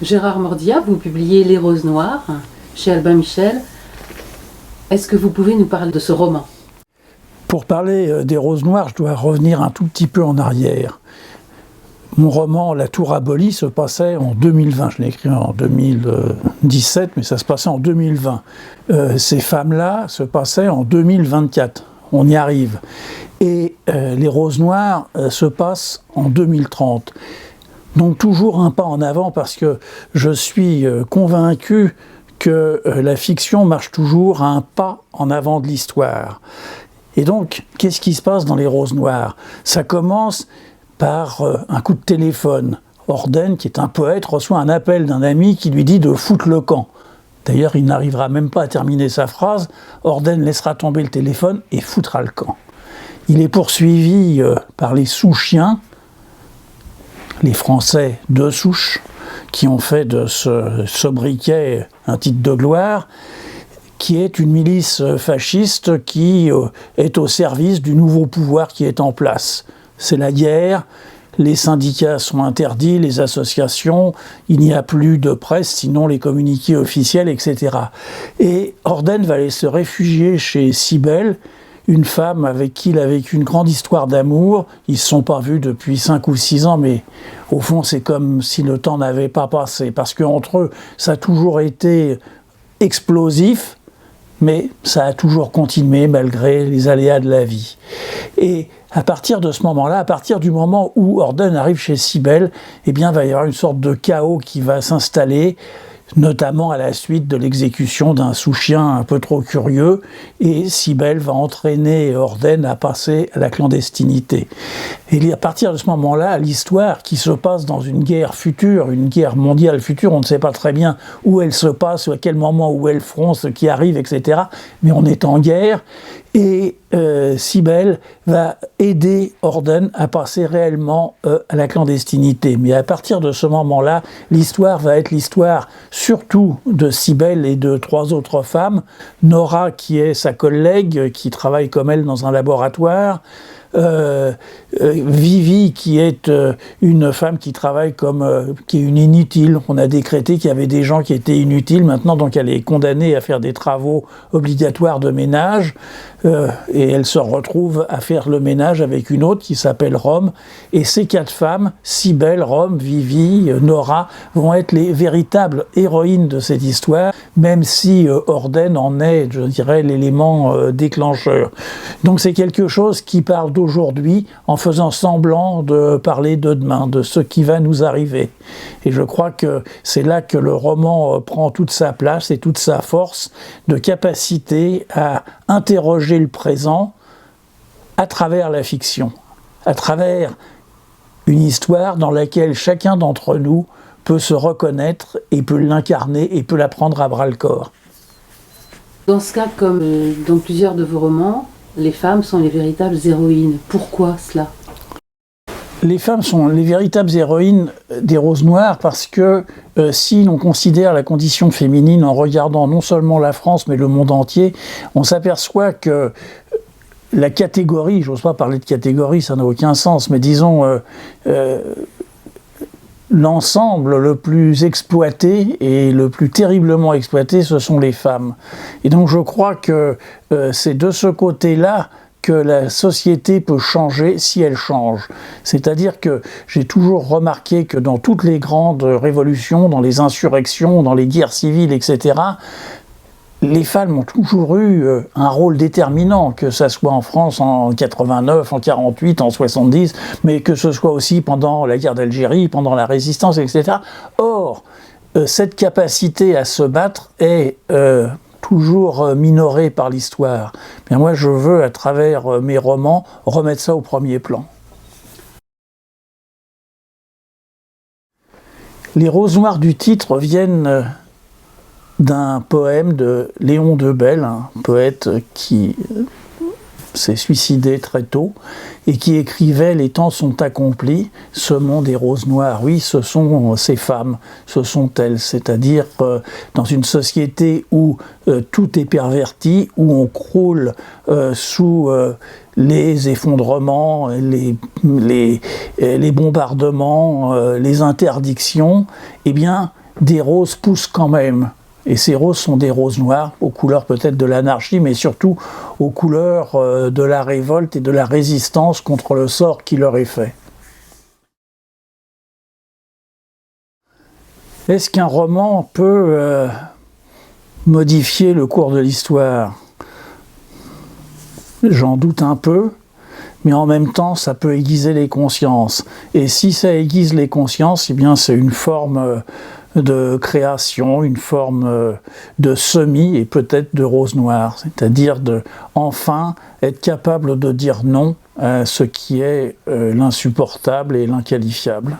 Gérard Mordia, vous publiez Les Roses Noires chez Albin Michel. Est-ce que vous pouvez nous parler de ce roman? Pour parler des Roses Noires, je dois revenir un tout petit peu en arrière. Mon roman La Tour abolie se passait en 2020. Je l'ai écrit en 2017, mais ça se passait en 2020. Ces femmes-là se passaient en 2024. On y arrive. Et Les Roses Noires se passent en 2030. Donc toujours un pas en avant, parce que je suis convaincu que la fiction marche toujours un pas en avant de l'histoire. Et donc, qu'est-ce qui se passe dans Les Roses Noires? Ça commence par un coup de téléphone. Orden, qui est un poète, reçoit un appel d'un ami qui lui dit de foutre le camp. D'ailleurs, il n'arrivera même pas à terminer sa phrase. Orden laissera tomber le téléphone et foutra le camp. Il est poursuivi par les Souchiens, les Français de souche, qui ont fait de ce sobriquet un titre de gloire, qui est une milice fasciste qui est au service du nouveau pouvoir qui est en place. C'est la guerre, les syndicats sont interdits, les associations, il n'y a plus de presse, sinon les communiqués officiels, etc. Et Orden va aller se réfugier chez Cybèle, une femme avec qui il a vécu une grande histoire d'amour. Ils ne se sont pas vus depuis 5 ou 6 ans, mais au fond, c'est comme si le temps n'avait pas passé. Parce qu'entre eux, ça a toujours été explosif, mais ça a toujours continué malgré les aléas de la vie. Et à partir de ce moment-là, à partir du moment où Orden arrive chez Cybèle, eh bien, il va y avoir une sorte de chaos qui va s'installer, notamment à la suite de l'exécution d'un Souchien un peu trop curieux, et Cybèle va entraîner Orden à passer à la clandestinité. Et à partir de ce moment-là, l'histoire qui se passe dans une guerre future, une guerre mondiale future, on ne sait pas très bien où elle se passe, à quel moment, où est le front, ce qui arrive, etc. Mais on est en guerre, et Cybèle va aider Orden à passer réellement à la clandestinité. Mais à partir de ce moment-là, l'histoire va être l'histoire surtout de Cybèle et de 3 autres femmes. Nora, qui est sa collègue, qui travaille comme elle dans un laboratoire. Vivi, qui est une femme qui travaille qui est une inutile. On a décrété qu'il y avait des gens qui étaient inutiles maintenant, donc elle est condamnée à faire des travaux obligatoires de ménage, et elle se retrouve à faire le ménage avec une autre qui s'appelle Rome. Et ces 4 femmes, Cybèle, Rome, Vivi, Nora, vont être les véritables héroïnes de cette histoire, même si Orden en est, je dirais, l'élément déclencheur. Donc c'est quelque chose qui parle d'aujourd'hui en faisant semblant de parler de demain, de ce qui va nous arriver. Et je crois que c'est là que le roman prend toute sa place et toute sa force de capacité à interroger le présent à travers la fiction, à travers une histoire dans laquelle chacun d'entre nous peut se reconnaître et peut l'incarner et peut la prendre à bras-le-corps. Dans ce cas, comme dans plusieurs de vos romans, les femmes sont les véritables héroïnes. Pourquoi cela? Les femmes sont les véritables héroïnes des Roses Noires parce que si l'on considère la condition féminine en regardant non seulement la France mais le monde entier, on s'aperçoit que la catégorie, j'ose pas parler de catégorie, ça n'a aucun sens, mais disons l'ensemble le plus exploité et le plus terriblement exploité, ce sont les femmes. Et donc je crois que c'est de ce côté-là que la société peut changer si elle change. C'est-à-dire que j'ai toujours remarqué que dans toutes les grandes révolutions, dans les insurrections, dans les guerres civiles, etc., les femmes ont toujours eu un rôle déterminant, que ce soit en France en 89, en 48, en 70, mais que ce soit aussi pendant la guerre d'Algérie, pendant la résistance, etc. Or, cette capacité à se battre est toujours minorée par l'histoire. Bien, moi, je veux, à travers mes romans, remettre ça au premier plan. Les roses noires du titre viennent d'un poème de Léon Debelle, un poète qui s'est suicidé très tôt et qui écrivait « Les temps sont accomplis, ce monde est rose noire ». Oui, ce sont ces femmes, ce sont elles, c'est-à-dire dans une société où tout est perverti, où on croule sous les effondrements, les bombardements, les interdictions, eh bien, des roses poussent quand même. Et ces roses sont des roses noires, aux couleurs peut-être de l'anarchie, mais surtout aux couleurs de la révolte et de la résistance contre le sort qui leur est fait. Est-ce qu'un roman peut modifier le cours de l'histoire? J'en doute un peu, mais en même temps, ça peut aiguiser les consciences. Et si ça aiguise les consciences, eh bien, c'est une forme de création, une forme de semis et peut-être de rose noire, c'est-à-dire de enfin être capable de dire non à ce qui est l'insupportable et l'inqualifiable.